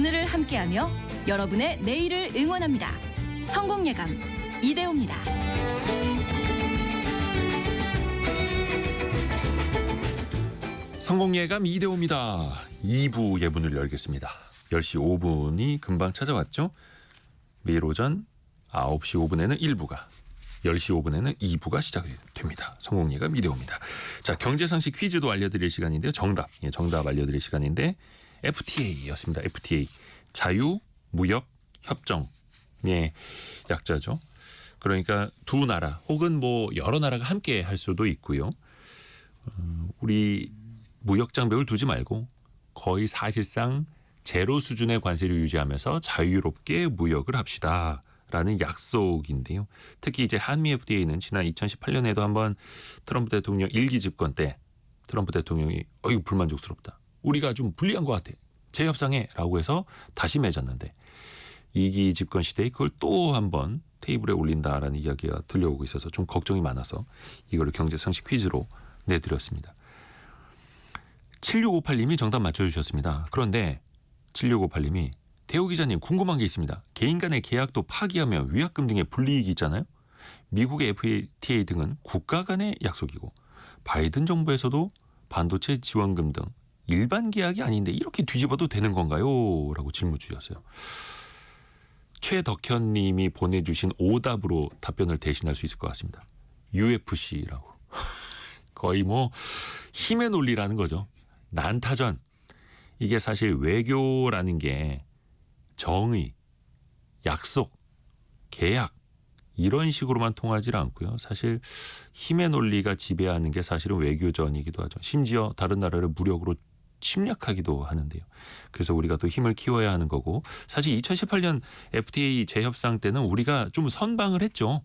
오늘을 함께하며 여러분의 내일을 응원합니다. 성공예감 이대호입니다. 성공예감 이대호입니다. 2부 예문을 열겠습니다. 10시 5분이 금방 찾아왔죠. 매일 오전 9시 5분에는 1부가, 10시 5분에는 2부가 시작이 됩니다. 성공예감 이대호입니다. 자, 경제상식 퀴즈도 알려드릴 시간인데요. 정답 알려드릴 시간인데 FTA였습니다. FTA, 자유무역협정의 약자죠. 그러니까 두 나라 혹은 뭐 여러 나라가 함께 할 수도 있고요. 우리 무역 장벽을 두지 말고 거의 사실상 제로 수준의 관세를 유지하면서 자유롭게 무역을 합시다라는 약속인데요. 특히 이제 한미 FTA는 지난 2018년에도 한번 트럼프 대통령 1기 집권 때 트럼프 대통령이 이거 불만족스럽다, 우리가 좀 불리한 것 같아, 재협상해라고 해서 다시 맺었는데 2기 집권 시대에 그걸 또 한번 테이블에 올린다라는 이야기가 들려오고 있어서 좀 걱정이 많아서 이거를 경제상식 퀴즈로 내드렸습니다. 7658님이 정답 맞춰주셨습니다. 그런데 7658님이 대호 기자님 궁금한 게 있습니다. 개인 간의 계약도 파기하면 위약금 등의 불이익이 있잖아요. 미국의 FTA 등은 국가 간의 약속이고 바이든 정부에서도 반도체 지원금 등 일반 계약이 아닌데 이렇게 뒤집어도 되는 건가요? 라고 질문 주셨어요. 최덕현 님이 보내주신 오답으로 답변을 대신할 수 있을 것 같습니다. UFC라고. 거의 뭐 힘의 논리라는 거죠. 난타전. 이게 사실 외교라는 게 정의, 약속, 계약 이런 식으로만 통하지 않고요. 사실 힘의 논리가 지배하는 게 사실은 외교전이기도 하죠. 심지어 다른 나라를 무력으로 침략하기도 하는데요. 그래서 우리가 또 힘을 키워야 하는 거고, 사실 2018년 FTA 재협상 때는 우리가 좀 선방을 했죠.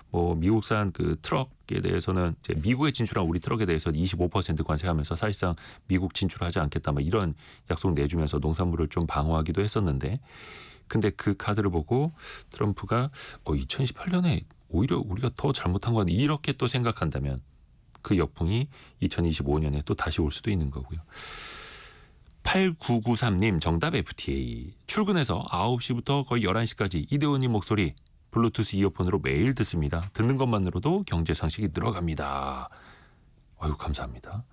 뭐 미국산 그 트럭에 대해서는 이제 미국에 진출한 우리 트럭에 대해서 25% 관세하면서 사실상 미국 진출하지 않겠다, 뭐 이런 약속 내주면서 농산물을 좀 방어하기도 했었는데, 근데 그 카드를 보고 트럼프가 2018년에 오히려 우리가 더 잘못한 건 이렇게 또 생각한다면 그 역풍이 2025년에 또 다시 올 수도 있는 거고요. 8993님 정답 FTA. 출근해서 9시부터 거의 11시까지 이대호님 목소리 블루투스 이어폰으로 매일 듣습니다. 듣는 것만으로도 경제상식이 늘어갑니다. 아유, 감사합니다.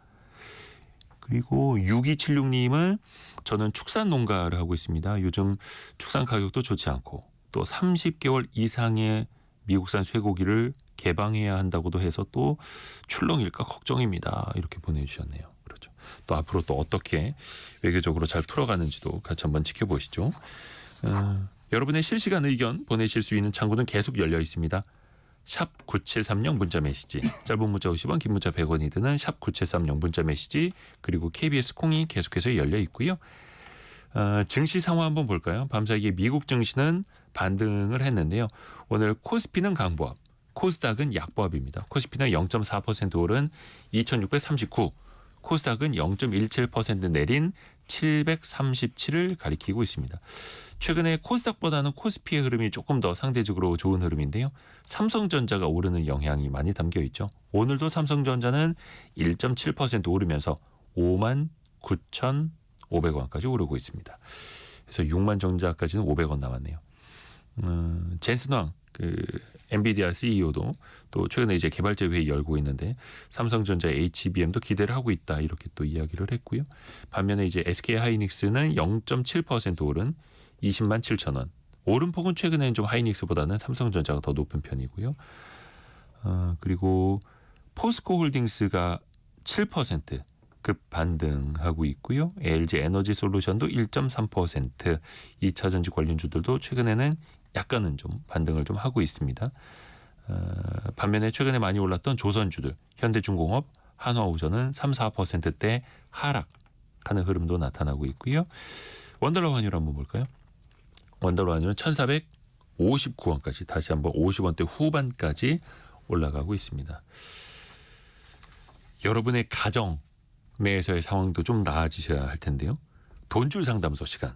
그리고 6276님은 저는 축산 농가를 하고 있습니다. 요즘 축산 가격도 좋지 않고 또 30개월 이상의 미국산 쇠고기를 개방해야 한다고도 해서 또 출렁일까 걱정입니다. 이렇게 보내주셨네요. 그렇죠. 또 앞으로 또 어떻게 외교적으로 잘 풀어가는지도 같이 한번 지켜보시죠. 여러분의 실시간 의견 보내실 수 있는 창구는 계속 열려 있습니다. 샵 9730 문자 메시지, 짧은 문자 50원, 긴 문자 100원이 드는 샵 9730 문자 메시지, 그리고 KBS 콩이 계속해서 열려 있고요. 증시 상황 한번 볼까요? 밤사이에 미국 증시는 반등을 했는데요. 오늘 코스피는 강보합, 코스닥은 약보합입니다. 코스피는 0.4% 오른 2639, 코스닥은 0.17% 내린 737을 가리키고 있습니다. 최근에 코스닥보다는 코스피의 흐름이 조금 더 상대적으로 좋은 흐름인데요. 삼성전자가 오르는 영향이 많이 담겨 있죠. 오늘도 삼성전자는 1.7% 오르면서 59,500원까지 오르고 있습니다. 그래서 6만 정자까지는 500원 남았네요. 젠슨 황 엔비디아 CEO도 또 최근에 이제 개발자 회의 열고 있는데 삼성전자 HBM도 기대를 하고 있다, 이렇게 또 이야기를 했고요. 반면에 이제 SK 하이닉스는 0.7% 오른 20만 7천 원. 오름폭은 최근에는 좀 하이닉스보다는 삼성전자가 더 높은 편이고요. 그리고 포스코 홀딩스가 7%급 반등하고 있고요. LG 에너지 솔루션도 1.3%, 2차전지 관련주들도 최근에는 약간은 좀 반등을 좀 하고 있습니다. 반면에 최근에 많이 올랐던 조선주들, 현대중공업, 한화우전은 3, 4%대 하락하는 흐름도 나타나고 있고요. 원달러 환율 한번 볼까요? 원달러 환율은 1,459원까지 다시 한번 50원대 후반까지 올라가고 있습니다. 여러분의 가정 내에서의 상황도 좀 나아지셔야 할 텐데요. 돈줄 상담소 시간.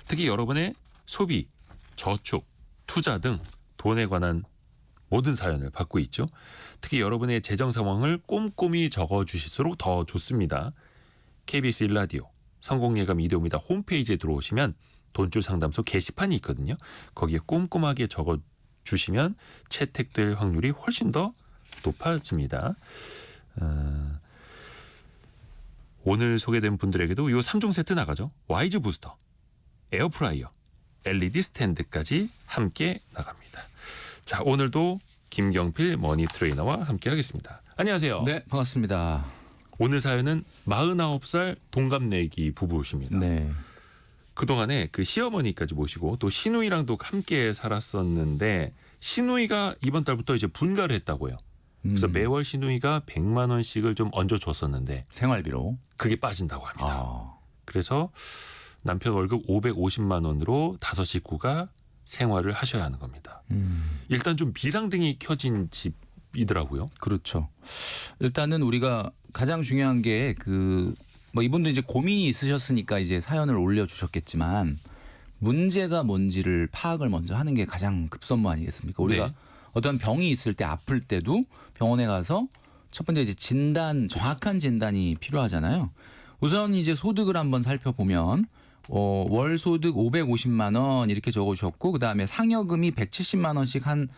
특히 여러분의 소비, 저축, 투자 등 돈에 관한 모든 사연을 받고 있죠. 특히 여러분의 재정 상황을 꼼꼼히 적어주실수록 더 좋습니다. KBS 1라디오 성공예감 이대호입니다. 홈페이지에 들어오시면 돈줄 상담소 게시판이 있거든요. 거기에 꼼꼼하게 적어 주시면 채택될 확률이 훨씬 더 높아집니다. 오늘 소개된 분들에게도 이 3종 세트 나가죠. 와이즈 부스터, 에어프라이어, LED 스탠드까지 함께 나갑니다. 자, 오늘도 김경필 머니 트레이너와 함께 하겠습니다. 안녕하세요. 네, 반갑습니다. 오늘 사연은 49살 동갑내기 부부십니다. 네. 그동안에 그 시어머니까지 모시고 또 시누이랑도 함께 살았었는데 시누이가 이번 달부터 이제 분가를 했다고요. 그래서 매월 시누이가 100만 원씩을 좀 얹어줬었는데 생활비로. 그게 빠진다고 합니다. 아. 그래서 남편 월급 550만 원으로 5 식구가 생활을 하셔야 하는 겁니다. 일단 좀 비상등이 켜진 집이더라고요. 그렇죠. 일단은 우리가 가장 중요한 게 뭐 이분도 이제 고민이 있으셨으니까 이제 사연을 올려주셨겠지만 문제가 뭔지를 파악을 먼저 하는 게 가장 급선무 아니겠습니까? 우리가 네. 어떤 병이 있을 때 아플 때도 병원에 가서 첫 번째 이제 정확한 진단이 필요하잖아요. 우선 이제 소득을 한번 살펴보면 월 소득 550만 원 이렇게 적어주셨고 그다음에 상여금이 170만 원씩 한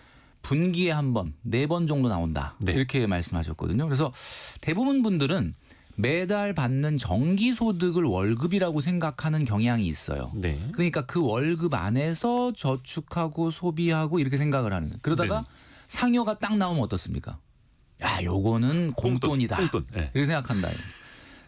분기에 한 번, 4번 정도 나온다. 네. 이렇게 말씀하셨거든요. 그래서 대부분 분들은 매달 받는 정기소득을 월급이라고 생각하는 경향이 있어요. 네. 그러니까 그 월급 안에서 저축하고 소비하고 이렇게 생각을 하는. 그러다가 네. 상여가 딱 나오면 어떻습니까? 야, 요거는 공돈이다. 공돈. 네. 이렇게 생각한다.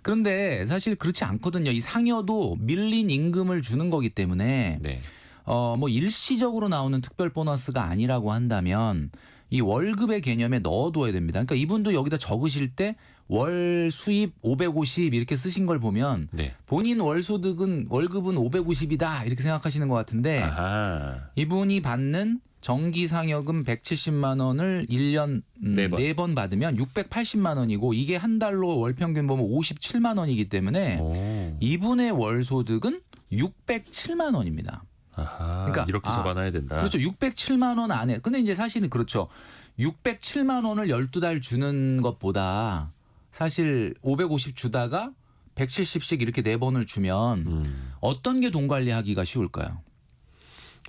그런데 사실 그렇지 않거든요. 이 상여도 밀린 임금을 주는 거기 때문에 네. 뭐 일시적으로 나오는 특별 보너스가 아니라고 한다면 이 월급의 개념에 넣어둬야 됩니다. 그러니까 이분도 여기다 적으실 때 월 수입 550 이렇게 쓰신 걸 보면 네. 본인 월급은 550이다 이렇게 생각하시는 것 같은데 아하. 이분이 받는 정기 상여금 170만 원을 1년 네 번. 4번 받으면 680만 원이고 이게 한 달로 월 평균 보면 57만 원이기 때문에 오. 이분의 월 소득은 607만 원입니다. 아하. 그러니까 이렇게 적어놔야 된다. 그렇죠. 607만 원 안에. 근데 이제 사실은 그렇죠. 607만 원을 12달 주는 것보다 사실 550 주다가 170씩 이렇게 4번을 주면 어떤 게 돈 관리하기가 쉬울까요?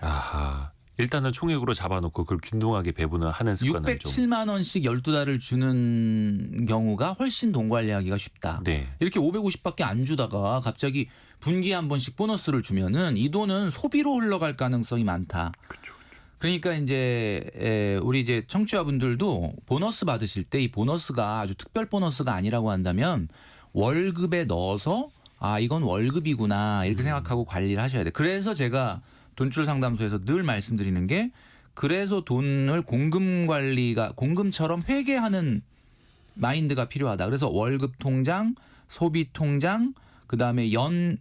아하. 일단은 총액으로 잡아놓고 그걸 균등하게 배분을 하는 습관을 좀. 607만 원씩 12달을 주는 경우가 훨씬 돈 관리하기가 쉽다. 네. 이렇게 550밖에 안 주다가 갑자기 분기에 한 번씩 보너스를 주면은 이 돈은 소비로 흘러갈 가능성이 많다. 그렇죠. 그러니까 이제 우리 이제 청취자분들도 보너스 받으실 때 이 보너스가 아주 특별 보너스가 아니라고 한다면 월급에 넣어서 아 이건 월급이구나 이렇게 생각하고 관리를 하셔야 돼. 그래서 제가 돈줄 상담소에서 늘 말씀드리는 게 그래서 돈을 공금처럼 회계하는 마인드가 필요하다. 그래서 월급 통장, 소비 통장, 그다음에 연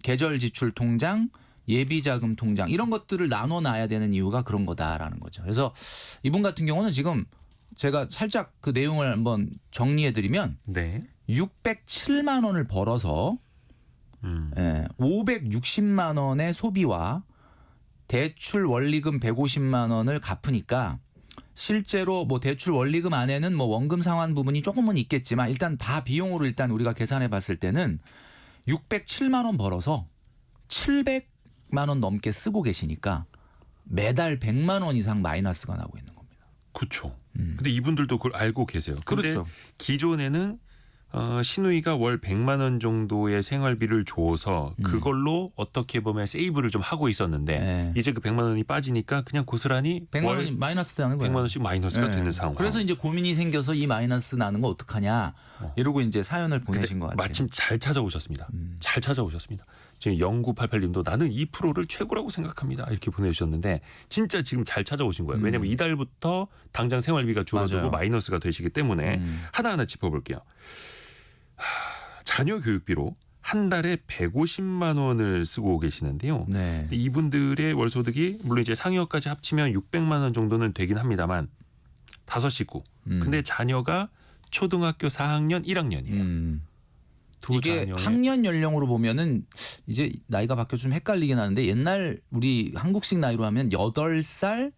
계절 지출 통장, 예비 자금 통장 이런 것들을 나눠 놔야 되는 이유가 그런 거다라는 거죠. 그래서 이분 같은 경우는 지금 제가 살짝 그 내용을 한번 정리해 드리면 네. 607만 원을 벌어서 560만 원의 소비와 대출 원리금 150만 원을 갚으니까 실제로 뭐 대출 원리금 안에는 뭐 원금 상환 부분이 조금은 있겠지만 일단 다 비용으로 일단 우리가 계산해 봤을 때는 607만 원 벌어서 700만 원 넘게 쓰고 계시니까 매달 100만 원 이상 마이너스가 나고 있는 겁니다. 그렇죠. 근데 이분들도 그걸 알고 계세요. 근데 그렇죠. 기존에는 시누이가 월 100만 원 정도의 생활비를 줘서 그걸로 어떻게 보면 세이브를 좀 하고 있었는데 네. 이제 그 100만 원이 빠지니까 그냥 고스란히 100만 월 원이 마이너스 되는 거예요. 100만 원씩 마이너스가 네. 되는 상황. 그래서 이제 고민이 생겨서 이 마이너스 나는 거 어떡하냐 이러고 이제 사연을 보내신 것 같아요. 마침 잘 찾아오셨습니다. 잘 찾아오셨습니다. 지금 0988님도 나는 2%를 최고라고 생각합니다. 이렇게 보내주셨는데 진짜 지금 잘 찾아오신 거예요. 왜냐하면 이달부터 당장 생활비가 줄어들고 맞아요. 마이너스가 되시기 때문에 하나하나 짚어볼게요. 자녀 교육비로 한 달에 150만 원을 쓰고 계시는데요. 네. 이분들의 월 소득이 물론 이제 상여까지 합치면 600만 원 정도는 되긴 합니다만 5 식구. 근데 자녀가 초등학교 4학년, 1학년이에요. 두 이게 자녀의 학년 연령으로 보면은 이제 나이가 바뀌어 좀 헷갈리긴 하는데 옛날 우리 한국식 나이로 하면 8살,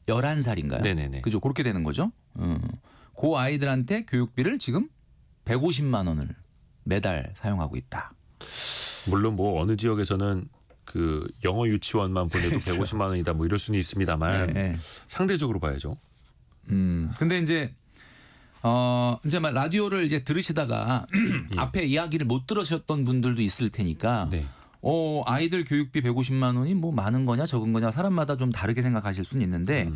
11살인가요? 네네네. 그죠? 그렇게 되는 거죠. 그 아이들한테 교육비를 지금 150만 원을 매달 사용하고 있다. 물론 뭐 어느 지역에서는 그 영어 유치원만 보내도 그렇죠. 150만 원이다 뭐 이럴 수는 있습니다만 네. 상대적으로 봐야죠. 근데 이제 막 라디오를 이제 들으시다가 앞에 이야기를 못 들으셨던 분들도 있을 테니까 네. 아이들 교육비 150만 원이 뭐 많은 거냐 적은 거냐 사람마다 좀 다르게 생각하실 수는 있는데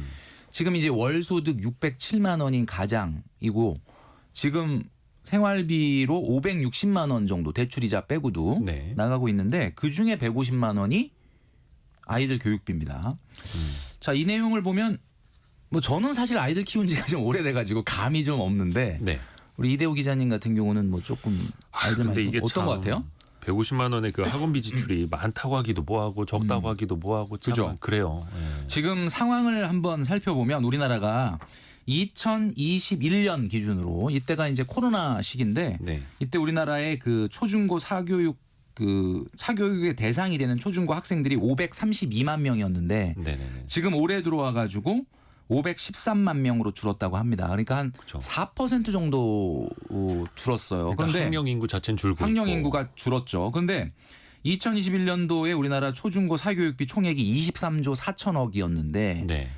지금 이제 월 소득 607만 원인 가장이고 지금 생활비로 560만 원 정도 대출이자 빼고도 네. 나가고 있는데 그중에 150만 원이 아이들 교육비입니다. 자, 이 내용을 보면 뭐 저는 사실 아이들 키운 지가 좀 오래돼가지고 감이 좀 없는데 네. 우리 이대호 기자님 같은 경우는 뭐 조금 아이들 근데 많이 이게 어떤 것 같아요? 150만 원의 그 학원비 지출이 많다고 하기도 뭐하고 적다고 하기도 뭐하고 참 그죠. 그래요. 예. 지금 상황을 한번 살펴보면 우리나라가 2021년 기준으로 이때가 이제 코로나 시기인데 네. 이때 우리나라의 그 초중고 사교육의 대상이 되는 초중고 학생들이 532만 명이었는데 네네네. 지금 올해 들어와 가지고 513만 명으로 줄었다고 합니다. 그러니까 한 그렇죠. 4% 정도 줄었어요. 그러니까 그런데 학령 인구 자체는 줄고 학령 있고. 인구가 줄었죠. 그런데 2021년도에 우리나라 초중고 사교육비 총액이 23조 4천억이었는데 네.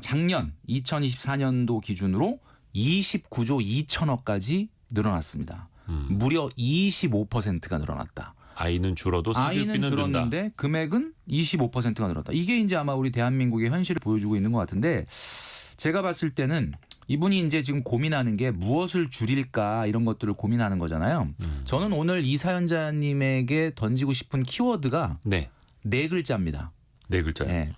작년 2024년도 기준으로 29조 2천억까지 늘어났습니다. 무려 25%가 늘어났다. 아이는 줄어도 아이는 사교육비는 늘다. 줄었는데 금액은 25%가 늘었다. 이게 이제 아마 우리 대한민국의 현실을 보여주고 있는 것 같은데 제가 봤을 때는 이분이 이제 지금 고민하는 게 무엇을 줄일까 이런 것들을 고민하는 거잖아요. 저는 오늘 이 사연자님에게 던지고 싶은 키워드가 네. 네 글자입니다. 네 글자요. 네.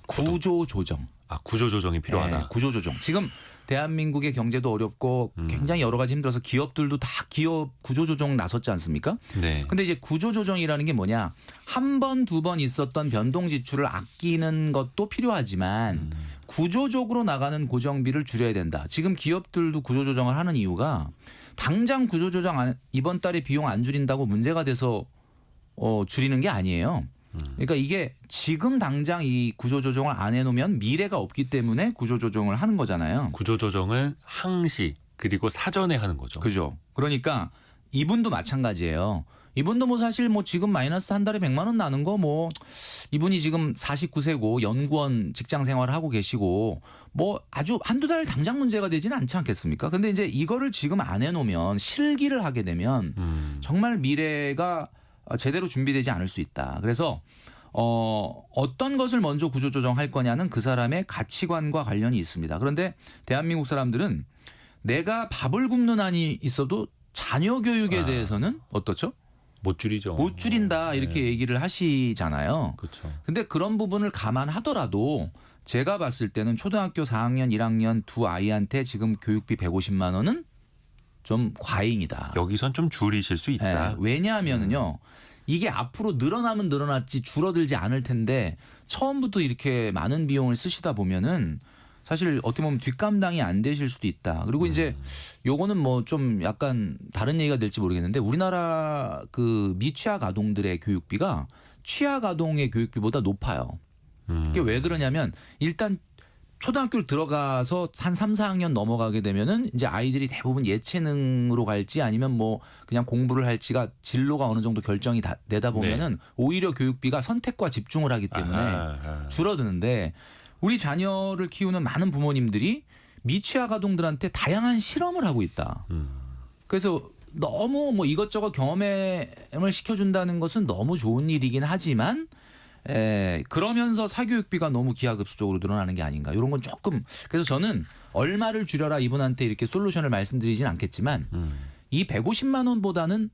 구조 조정. 구조 조정이 필요하다. 네, 구조 조정. 지금 대한민국의 경제도 어렵고 굉장히 여러 가지 힘들어서 기업들도 다 기업 구조 조정 나섰지 않습니까? 네. 근데 이제 구조 조정이라는 게 뭐냐? 한 번, 두 번 있었던 변동 지출을 아끼는 것도 필요하지만 구조적으로 나가는 고정비를 줄여야 된다. 지금 기업들도 구조 조정을 하는 이유가 당장 구조 조정 이번 달에 비용 안 줄인다고 문제가 돼서 줄이는 게 아니에요. 그러니까 이게 지금 당장 이 구조 조정을 안 해놓으면 미래가 없기 때문에 구조 조정을 하는 거잖아요. 구조 조정을 항시 그리고 사전에 하는 거죠. 그죠. 그러니까 이분도 마찬가지예요. 이분도 뭐 사실 뭐 지금 마이너스 한 달에 100만 원 나는 거 뭐 이분이 지금 49세고 연구원 직장 생활을 하고 계시고 뭐 아주 한두 달 당장 문제가 되지는 않지 않겠습니까? 근데 이제 이거를 지금 안 해놓으면 실기를 하게 되면 정말 미래가 제대로 준비되지 않을 수 있다. 그래서 어떤 것을 먼저 구조조정할 거냐는 그 사람의 가치관과 관련이 있습니다. 그런데 대한민국 사람들은 내가 밥을 굶는 한이 있어도 자녀 교육에 대해서는 어떻죠? 못 줄이죠. 못 줄인다 이렇게 얘기를 하시잖아요. 그렇죠. 근데 그런 부분을 감안하더라도 제가 봤을 때는 초등학교 4학년, 1학년 두 아이한테 지금 교육비 150만 원은 좀 과잉이다. 여기선 좀 줄이실 수 있다. 네, 왜냐하면은요. 이게 앞으로 늘어나면 늘어났지 줄어들지 않을 텐데 처음부터 이렇게 많은 비용을 쓰시다 보면은 사실 어떻게 보면 뒷감당이 안 되실 수도 있다. 그리고 이제 요거는 뭐 좀 약간 다른 얘기가 될지 모르겠는데 우리나라 그 미취학 아동들의 교육비가 취학 아동의 교육비보다 높아요. 이게 왜 그러냐면 일단 초등학교를 들어가서 한 3, 4학년 넘어가게 되면은 이제 아이들이 대부분 예체능으로 갈지 아니면 뭐 그냥 공부를 할지가 진로가 어느 정도 결정이 되다 보면은 오히려 교육비가 선택과 집중을 하기 때문에 줄어드는데 우리 자녀를 키우는 많은 부모님들이 미취학 아동들한테 다양한 실험을 하고 있다. 그래서 너무 뭐 이것저것 경험을 시켜준다는 것은 너무 좋은 일이긴 하지만 그러면서 사교육비가 너무 기하급수적으로 늘어나는 게 아닌가 이런 건 조금 그래서 저는 얼마를 줄여라 이분한테 이렇게 솔루션을 말씀드리진 않겠지만 이 150만 원보다는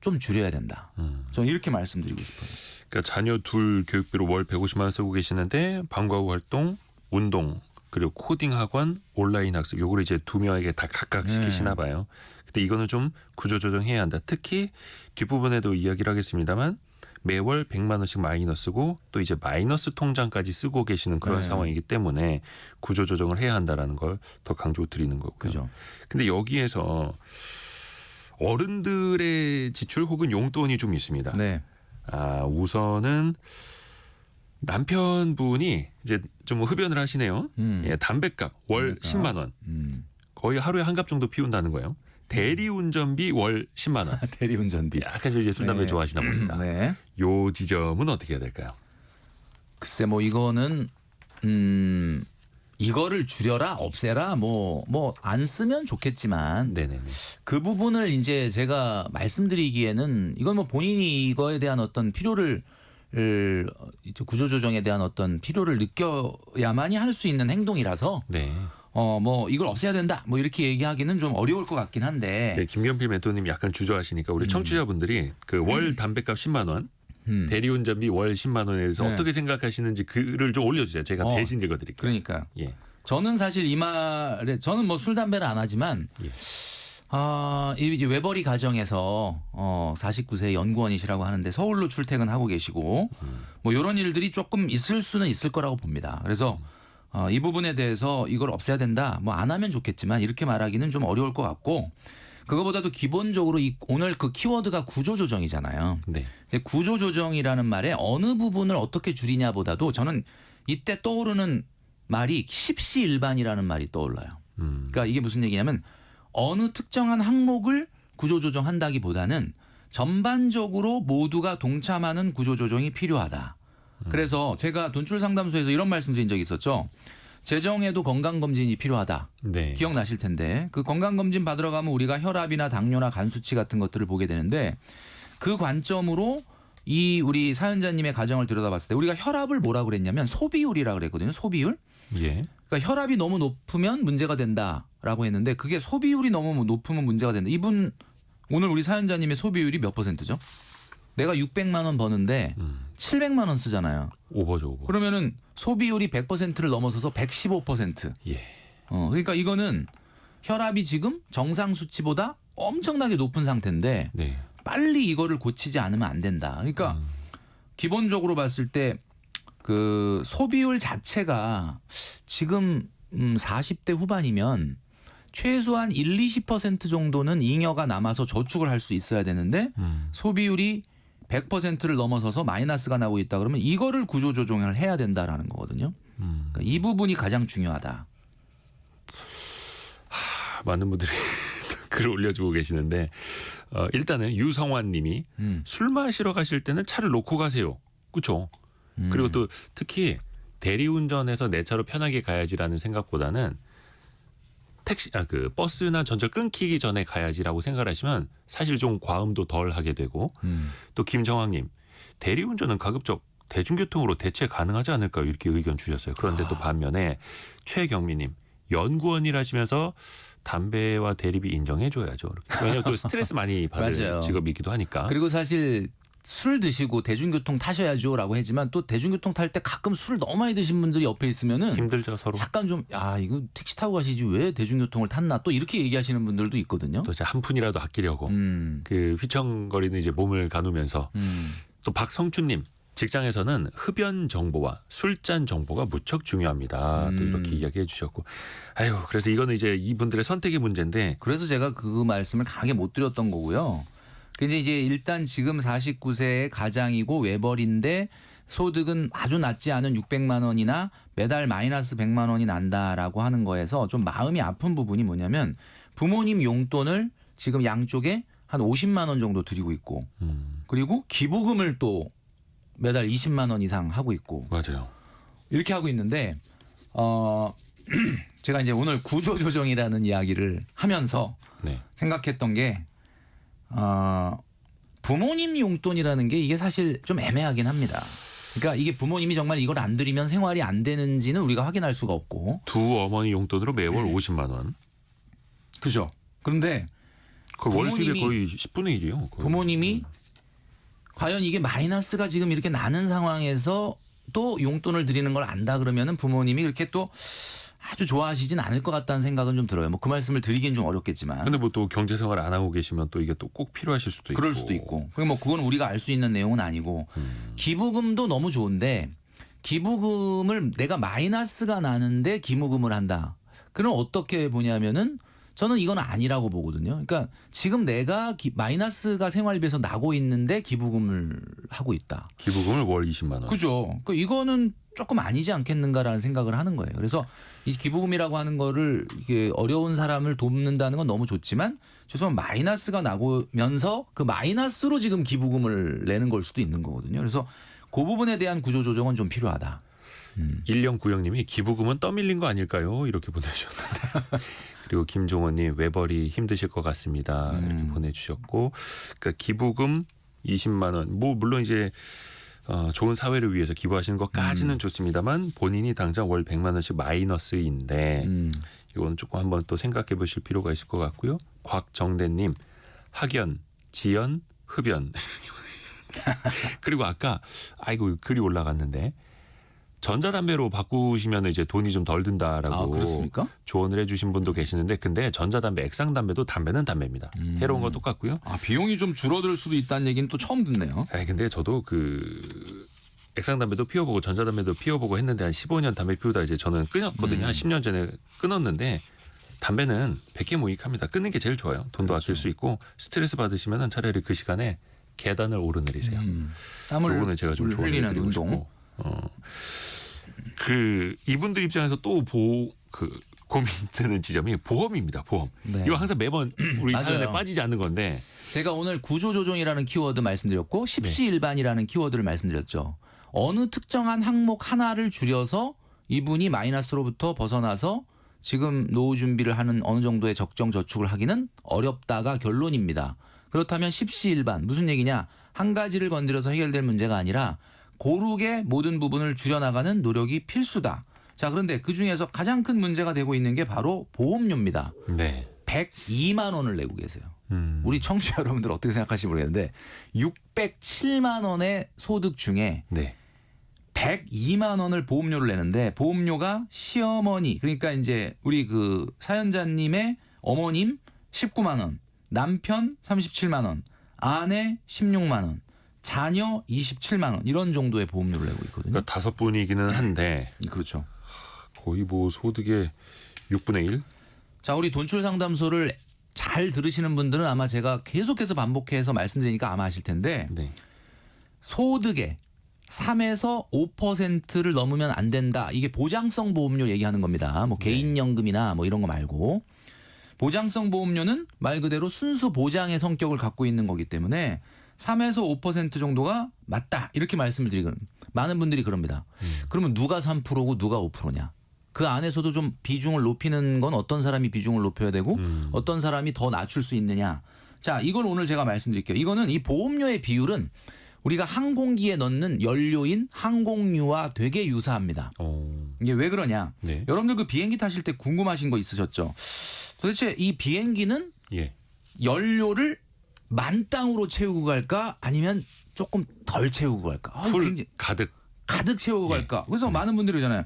좀 줄여야 된다. 저는 이렇게 말씀드리고 싶어요. 그러니까 자녀 둘 교육비로 월 150만 원 쓰고 계시는데 방과 후 활동, 운동 그리고 코딩 학원, 온라인 학습 요거를 이제 두 명에게 다 각각 시키시나 봐요. 근데 이거는 좀 구조조정해야 한다. 특히 뒷부분에도 이야기를 하겠습니다만 매월 100만 원씩 마이너스고 또 이제 마이너스 통장까지 쓰고 계시는 그런 상황이기 때문에 구조조정을 해야 한다라는 걸 더 강조드리는 거고요. 그죠. 근데 여기에서 어른들의 지출 혹은 용돈이 좀 있습니다. 네. 우선은 남편분이 이제 좀 흡연을 하시네요. 예, 담뱃값 월 10만 원. 거의 하루에 한 갑 정도 피운다는 거예요. 대리운전비 월 10만 원. 대리운전비. 약간 이제 술 담배 네. 좋아하시나 봅니다. 네. 요 지점은 어떻게 해야 될까요? 글쎄 뭐 이거는 이거를 줄여라 없애라 뭐 안 쓰면 좋겠지만 네네네. 그 부분을 이제 제가 말씀드리기에는 이건 뭐 본인이 이거에 대한 어떤 필요를 구조조정에 대한 어떤 필요를 느껴야만이 할 수 있는 행동이라서 네. 뭐 이걸 없애야 된다 뭐 이렇게 얘기하기는 좀 어려울 것 같긴 한데 네, 김경필 멘토님 약간 주저하시니까 우리 청취자분들이 그 월 담배값 10만 원, 대리운전비 월 10만 원에 대해서 네. 어떻게 생각하시는지 글을 좀 올려주세요. 제가 대신 읽어드릴게요. 그러니까 예. 저는 사실 이 말에 저는 뭐 술 담배를 안 하지만 예. 이 외벌이 가정에서 49세 연구원이시라고 하는데 서울로 출퇴근하고 계시고 뭐 이런 일들이 조금 있을 수는 있을 거라고 봅니다. 그래서 이 부분에 대해서 이걸 없애야 된다. 뭐 안 하면 좋겠지만 이렇게 말하기는 좀 어려울 것 같고 그거보다도 기본적으로 오늘 그 키워드가 구조조정이잖아요. 네. 근데 구조조정이라는 말에 어느 부분을 어떻게 줄이냐보다도 저는 이때 떠오르는 말이 십시일반이라는 말이 떠올라요. 그러니까 이게 무슨 얘기냐면 어느 특정한 항목을 구조조정한다기보다는 전반적으로 모두가 동참하는 구조조정이 필요하다. 그래서 제가 돈줄상담소에서 이런 말씀드린 적이 있었죠. 재정에도 건강검진이 필요하다. 네. 기억나실 텐데 그 건강검진 받으러 가면 우리가 혈압이나 당뇨나 간 수치 같은 것들을 보게 되는데 그 관점으로 이 우리 사연자님의 가정을 들여다봤을 때 우리가 혈압을 뭐라 그랬냐면 소비율이라 그랬거든요. 소비율. 예. 그러니까 혈압이 너무 높으면 문제가 된다라고 했는데 그게 소비율이 너무 높으면 문제가 된다. 이분 오늘 우리 사연자님의 소비율이 몇 %죠? 내가 600만 원 버는데 700만 원 쓰잖아요. 오버죠, 오버. 그러면은 소비율이 100%를 넘어서서 115%. 예. 그러니까 이거는 혈압이 지금 정상 수치보다 엄청나게 높은 상태인데 네. 빨리 이거를 고치지 않으면 안 된다. 그러니까 기본적으로 봤을 때 그 소비율 자체가 지금 40대 후반이면 최소한 1-20% 정도는 잉여가 남아서 저축을 할 수 있어야 되는데 소비율이 100%를 넘어서서 마이너스가 나고 있다 그러면 이거를 구조조정을 해야 된다라는 거거든요. 그러니까 이 부분이 가장 중요하다. 많은 분들이 글을 올려주고 계시는데 일단은 유성환 님이 술 마시러 가실 때는 차를 놓고 가세요. 그렇죠? 그리고 또 특히 대리운전해서 내 차로 편하게 가야지라는 생각보다는 그 버스나 전철 끊기기 전에 가야지라고 생각하시면 사실 좀 과음도 덜 하게 되고 또 김정학님 대리운전은 가급적 대중교통으로 대체 가능하지 않을까요? 이렇게 의견 주셨어요. 그런데 또 반면에 최경미님 연구원이라시면서 담배와 대리비 인정해줘야죠. 왜냐하면 또 스트레스 많이 받을 맞아요. 직업이기도 하니까. 그리고 사실 술 드시고 대중교통 타셔야죠라고 하지만 또 대중교통 탈 때 가끔 술을 너무 많이 드신 분들이 옆에 있으면은 힘들죠 서로. 약간 좀 이거 택시 타고 가시지 왜 대중교통을 탔나 또 이렇게 얘기하시는 분들도 있거든요. 또 이제 한 푼이라도 아끼려고 그 휘청거리는 이제 몸을 가누면서 또 박성춘님 직장에서는 흡연 정보와 술잔 정보가 무척 중요합니다. 또 이렇게 이야기해 주셨고, 아유 그래서 이거는 이제 이분들의 선택의 문제인데. 그래서 제가 그 말씀을 강하게 못 드렸던 거고요. 근데 이제 일단 지금 49세의 가장이고 외벌인데 소득은 아주 낮지 않은 600만 원이나 매달 마이너스 100만 원이 난다라고 하는 거에서 좀 마음이 아픈 부분이 뭐냐면 부모님 용돈을 지금 양쪽에 한 50만 원 정도 드리고 있고 그리고 기부금을 또 매달 20만 원 이상 하고 있고 맞아요. 이렇게 하고 있는데 제가 이제 오늘 구조조정이라는 이야기를 하면서 네. 생각했던 게 부모님 용돈이라는 게 이게 사실 좀 애매하긴 합니다. 그러니까 이게 부모님이 정말 이걸 안 드리면 생활이 안 되는지는 우리가 확인할 수가 없고. 두 어머니 용돈으로 매월 50만 원. 그죠. 그런데 거의 월수입의 부모님이- 거의 10분의 1이요. 거의. 부모님이 과연 이게 마이너스가 지금 이렇게 나는 상황에서 또 용돈을 드리는 걸 안다 그러면은 부모님이 그렇게 또 아주 좋아하시진 않을 것 같다는 생각은 좀 들어요. 뭐 그 말씀을 드리긴 좀 어렵겠지만. 근데 뭐 또 경제생활 안 하고 계시면 또 이게 또 꼭 필요하실 수도 있고. 그럴 수도 있고. 뭐 그건 우리가 알 수 있는 내용은 아니고 기부금도 너무 좋은데 기부금을 내가 마이너스가 나는데 기부금을 한다. 그럼 어떻게 보냐면은 저는 이건 아니라고 보거든요. 그러니까 지금 내가 마이너스가 생활비에서 나고 있는데 기부금을 하고 있다. 기부금을 월 20만 원. 그죠. 그러니까 이거는 조금 아니지 않겠는가라는 생각을 하는 거예요. 그래서 이 기부금이라고 하는 거를 이게 어려운 사람을 돕는다는 건 너무 좋지만 최소한 마이너스가 나고면서 그 마이너스로 지금 기부금을 내는 걸 수도 있는 거거든요. 그래서 그 부분에 대한 구조 조정은 좀 필요하다. 1090님이 기부금은 떠밀린 거 아닐까요? 이렇게 보내주셨는데 그리고 김종원님 외벌이 힘드실 것 같습니다. 이렇게 보내주셨고 그러니까 기부금 20만 원 뭐 물론 이제 좋은 사회를 위해서 기부하시는 것까지는 좋습니다만 본인이 당장 월 100만 원씩 마이너스인데 이건 조금 한번 또 생각해 보실 필요가 있을 것 같고요. 곽정대님 학연, 지연, 흡연 그리고 아까 아이고 글이 올라갔는데 전자담배로 바꾸시면 이제 돈이 좀 덜 든다라고 아, 그렇습니까? 조언을 해주신 분도 계시는데 근데 전자담배, 액상담배도 담배는 담배입니다. 해로운 건 똑같고요. 아, 비용이 좀 줄어들 수도 있다는 얘기는 또 처음 듣네요. 근데 저도 그 액상담배도 피워보고 전자담배도 피워보고 했는데 한 15년 담배 피우다 이제 저는 끊었거든요. 한 10년 전에 끊었는데 담배는 백해무익합니다. 끊는 게 제일 좋아요. 돈도 아낄 수 있고 스트레스 받으시면 차라리 그 시간에 계단을 오르내리세요. 땀을 요거는 제가 좀 조언을 흘리는 드리고 운동. 싶고 그 이분들 입장에서 또 고민 드는 지점이 보험입니다. 보험. 네. 이거 항상 매번 우리 맞아요. 사연에 빠지지 않는 건데 제가 오늘 구조조정이라는 키워드 말씀드렸고 십시일반이라는 키워드를 말씀드렸죠. 어느 특정한 항목 하나를 줄여서 이분이 마이너스로부터 벗어나서 지금 노후 준비를 하는 어느 정도의 적정 저축을 하기는 어렵다가 결론입니다. 그렇다면 십시일반 무슨 얘기냐? 한 가지를 건드려서 해결될 문제가 아니라 고르게 모든 부분을 줄여나가는 노력이 필수다. 자, 그런데 그중에서 가장 큰 문제가 되고 있는 게 바로 보험료입니다. 네. 102만 원을 내고 계세요. 우리 청취자 여러분들 어떻게 생각하실지 모르겠는데 607만 원의 소득 중에 네. 102만 원을 보험료를 내는데 보험료가 시어머니 그러니까 이제 우리 그 사연자님의 어머님 19만 원, 남편 37만 원, 아내 16만 원, 자녀 27만 원 이런 정도의 보험료를 내고 있거든요. 그러니까 5분이기는 한데 그렇죠. 거의 뭐 소득의 6분의 1? 자, 우리 돈출 상담소를 잘 들으시는 분들은 아마 제가 계속해서 반복해서 말씀드리니까 아마 아실 텐데 네. 소득의 3에서 5%를 넘으면 안 된다. 이게 보장성 보험료 얘기하는 겁니다. 뭐 개인연금이나 뭐 이런 거 말고. 보장성 보험료는 말 그대로 순수 보장의 성격을 갖고 있는 거기 때문에 3에서 5% 정도가 맞다. 이렇게 말씀을 드리거든요. 많은 분들이 그럽니다. 그러면 누가 3%고 누가 5%냐. 그 안에서도 좀 비중을 높이는 건 어떤 사람이 비중을 높여야 되고 어떤 사람이 더 낮출 수 있느냐. 자, 이걸 오늘 제가 말씀드릴게요. 이거는 이 보험료의 비율은 우리가 항공기에 넣는 연료인 항공유와 되게 유사합니다. 이게 왜 그러냐. 네. 여러분들 그 비행기 타실 때 궁금하신 거 있으셨죠? 도대체 이 비행기는 예. 연료를 만땅으로 채우고 갈까 아니면 조금 덜 채우고 갈까? 풀 굉장히 가득 채우고 갈까? 그래서 많은 분들이 그러잖아요.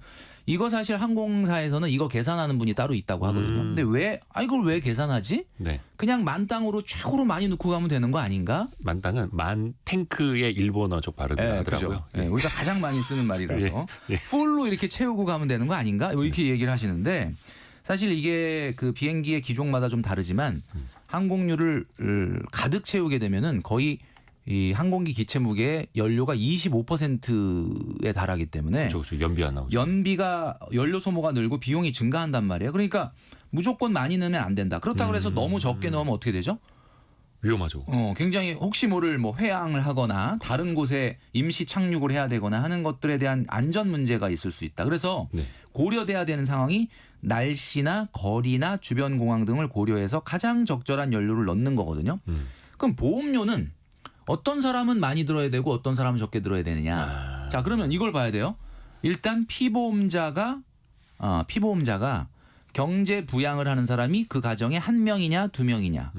이거 사실 항공사에서는 이거 계산하는 분이 따로 있다고 하거든요. 근데 왜 이걸 왜 계산하지? 네. 그냥 만땅으로 최고로 많이 넣고 가면 되는 거 아닌가? 만땅은 만 탱크의 일본어적 발음이 나더라고요. 그렇죠. 예, 우리가 가장 많이 쓰는 말이라서 예. 풀로 이렇게 채우고 가면 되는 거 아닌가? 이렇게 얘기를 하시는데 사실 이게 그 비행기의 기종마다 좀 다르지만 항공유를 가득 채우게 되면은 거의 이 항공기 기체 무게의 연료가 25%에 달하기 때문에 그렇죠. 연비 안 나오죠. 연비가 연료 소모가 늘고 비용이 증가한단 말이에요. 그러니까 무조건 많이 넣으면 안 된다. 그렇다고 해서 너무 적게 넣으면 어떻게 되죠? 위험하죠. 굉장히 혹시 모를 뭐 회항을 하거나 다른 곳에 임시 착륙을 해야 되거나 하는 것들에 대한 안전 문제가 있을 수 있다. 그래서 네. 고려돼야 되는 상황이 날씨나 거리나 주변 공항 등을 고려해서 가장 적절한 연료를 넣는 거거든요. 그럼 보험료는 어떤 사람은 많이 들어야 되고 어떤 사람은 적게 들어야 되느냐. 자, 그러면 이걸 봐야 돼요. 일단 피보험자가 경제 부양을 하는 사람이 그 가정에 한 명이냐 두 명이냐.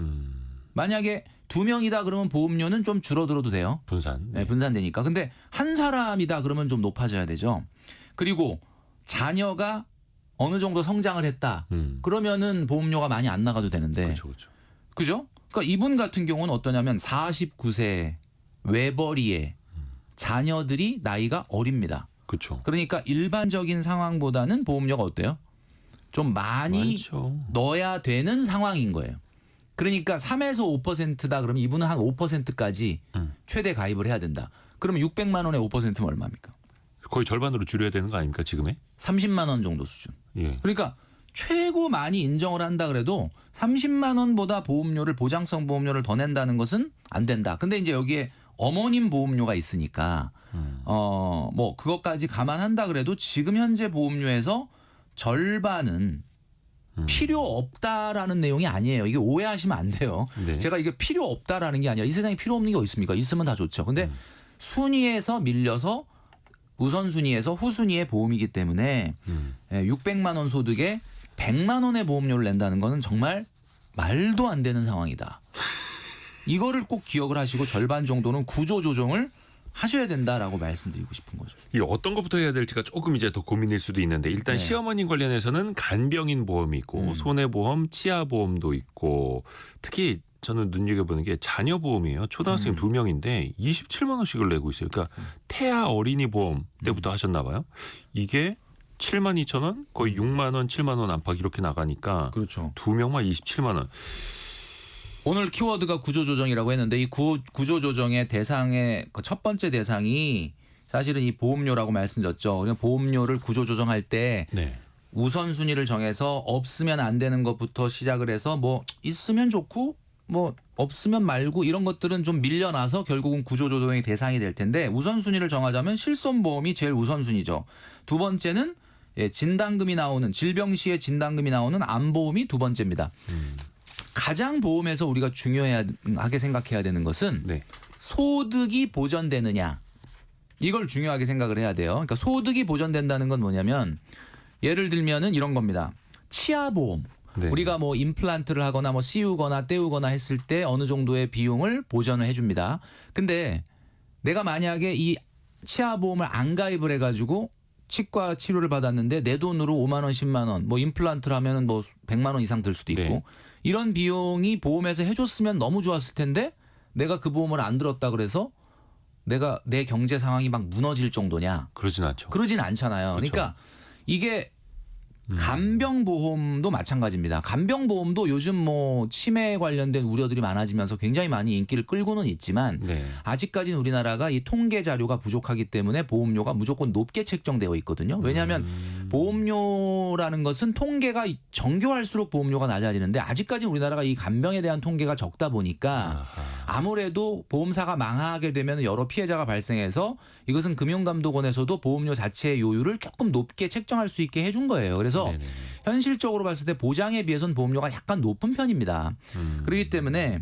만약에 두 명이다 그러면 보험료는 좀 줄어들어도 돼요. 분산. 네, 분산되니까. 근데 한 사람이다 그러면 좀 높아져야 되죠. 그리고 자녀가 어느 정도 성장을 했다. 그러면은 보험료가 많이 안 나가도 되는데. 그렇죠. 그렇죠. 그죠? 그러니까 이분 같은 경우는 어떠냐면 49세 외벌이에 자녀들이 나이가 어립니다. 그렇죠. 그러니까 일반적인 상황보다는 보험료가 어때요? 좀 많이 많죠. 넣어야 되는 상황인 거예요. 그러니까 3에서 5%다 그러면 이분은 한 5%까지 최대 가입을 해야 된다. 그러면 600만 원에 5%면 얼마입니까? 거의 절반으로 줄여야 되는 거 아닙니까 지금에? 30만 원 정도 수준. 예. 그러니까 최고 많이 인정을 한다 그래도 30만 원보다 보험료를 보장성 보험료를 더 낸다는 것은 안 된다. 근데 이제 여기에 어머님 보험료가 있으니까 뭐 그것까지 감안한다 그래도 지금 현재 보험료에서 절반은 필요 없다라는 내용이 아니에요. 이게 오해하시면 안 돼요. 네. 제가 이게 필요 없다라는 게 아니라 이 세상에 필요 없는 게 어디 있습니까? 있으면 다 좋죠. 근데 순위에서 밀려서 우선순위에서 후순위의 보험이기 때문에 600만 원 소득에 100만 원의 보험료를 낸다는 거는 정말 말도 안 되는 상황이다. 이거를 꼭 기억을 하시고 절반 정도는 구조 조정을 하셔야 된다라고 말씀드리고 싶은 거죠. 이 어떤 것부터 해야 될지가 조금 이제 더 고민일 수도 있는데 일단 네. 시어머님 관련해서는 간병인 보험이 있고 손해보험, 치아보험도 있고 특히 저는 눈여겨보는 게 자녀 보험이에요. 초등학생 2명인데 27만 원씩을 내고 있어요. 그러니까 태아 어린이 보험 때부터 하셨나 봐요. 이게 7만 2천 원, 거의 6만 원, 7만 원 안팎 이렇게 나가니까 그렇죠. 2명만 27만 원. 오늘 키워드가 구조조정이라고 했는데 이 구조조정의 대상의 그 첫 번째 대상이 사실은 이 보험료라고 말씀드렸죠. 그냥 보험료를 구조조정할 때 네. 우선순위를 정해서 없으면 안 되는 것부터 시작을 해서 뭐 있으면 좋고 뭐 없으면 말고 이런 것들은 좀 밀려나서 결국은 구조조정의 대상이 될 텐데 우선순위를 정하자면 실손보험이 제일 우선순위죠. 두 번째는 진단금이 나오는 질병 시에 진단금이 나오는 암보험이 두 번째입니다. 가장 보험에서 우리가 중요하게 생각해야 되는 것은 네. 소득이 보전되느냐 이걸 중요하게 생각을 해야 돼요. 그러니까 소득이 보전된다는 건 뭐냐면 예를 들면은 이런 겁니다. 치아보험 네. 우리가 뭐 임플란트를 하거나 뭐 씌우거나 떼우거나 했을 때 어느 정도의 비용을 보전을 해줍니다. 근데 내가 만약에 이 치아보험을 안 가입을 해가지고 치과 치료를 받았는데 내 돈으로 5만 원, 10만 원, 뭐 임플란트를 하면은 뭐 100만 원 이상 들 수도 있고 네. 이런 비용이 보험에서 해줬으면 너무 좋았을 텐데 내가 그 보험을 안 들었다 그래서 내가 내 경제 상황이 막 무너질 정도냐? 그러진 않죠. 그러진 않잖아요. 그렇죠. 그러니까 이게 간병보험도 마찬가지입니다. 간병보험도 요즘 뭐 치매에 관련된 우려들이 많아지면서 굉장히 많이 인기를 끌고는 있지만 네. 아직까지는 우리나라가 이 통계 자료가 부족하기 때문에 보험료가 무조건 높게 책정되어 있거든요. 왜냐하면 보험료라는 것은 통계가 정교할수록 보험료가 낮아지는데 아직까지 우리나라가 이 간병에 대한 통계가 적다 보니까 아무래도 보험사가 망하게 되면 여러 피해자가 발생해서 이것은 금융감독원에서도 보험료 자체의 요율을 조금 높게 책정할 수 있게 해준 거예요. 그래서 네네. 현실적으로 봤을 때 보장에 비해서는 보험료가 약간 높은 편입니다. 그렇기 때문에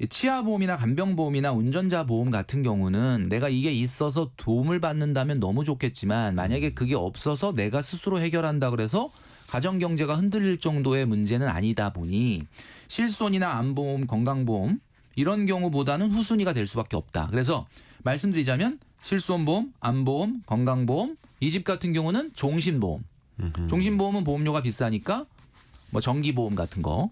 치아보험이나 간병보험이나 운전자 보험 같은 경우는 내가 이게 있어서 도움을 받는다면 너무 좋겠지만 만약에 그게 없어서 내가 스스로 해결한다 그래서 가정경제가 흔들릴 정도의 문제는 아니다 보니 실손이나 암보험, 건강보험 이런 경우보다는 후순위가 될 수밖에 없다. 그래서 말씀드리자면 실손보험, 암보험, 건강보험 이 집 같은 경우는 종신보험. 종신보험은 보험료가 비싸니까 뭐 정기보험 같은 거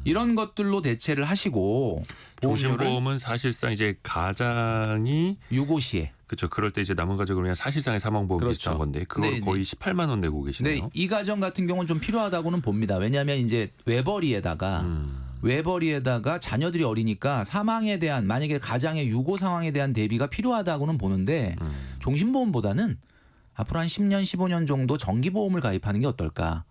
이런 것들로 대체를 하시고 보험료를 종신보험은 사실상 이제 가장이 유고 시에 그렇죠. 그럴 때 이제 남은 가족을 그냥 사실상의 사망보험 그렇죠. 비슷한 건데 그걸 네, 거의 네. 18만 원 내고 계시네요. 네, 이 가정 같은 경우는 좀 필요하다고는 봅니다. 왜냐하면 이제 외벌이에다가 자녀들이 어리니까 사망에 대한 만약에 가장의 유고 상황에 대한 대비가 필요하다고는 보는데 종신보험보다는 앞으로 한 10년, 15년 정도 정기보험을 가입하는 게 어떨까?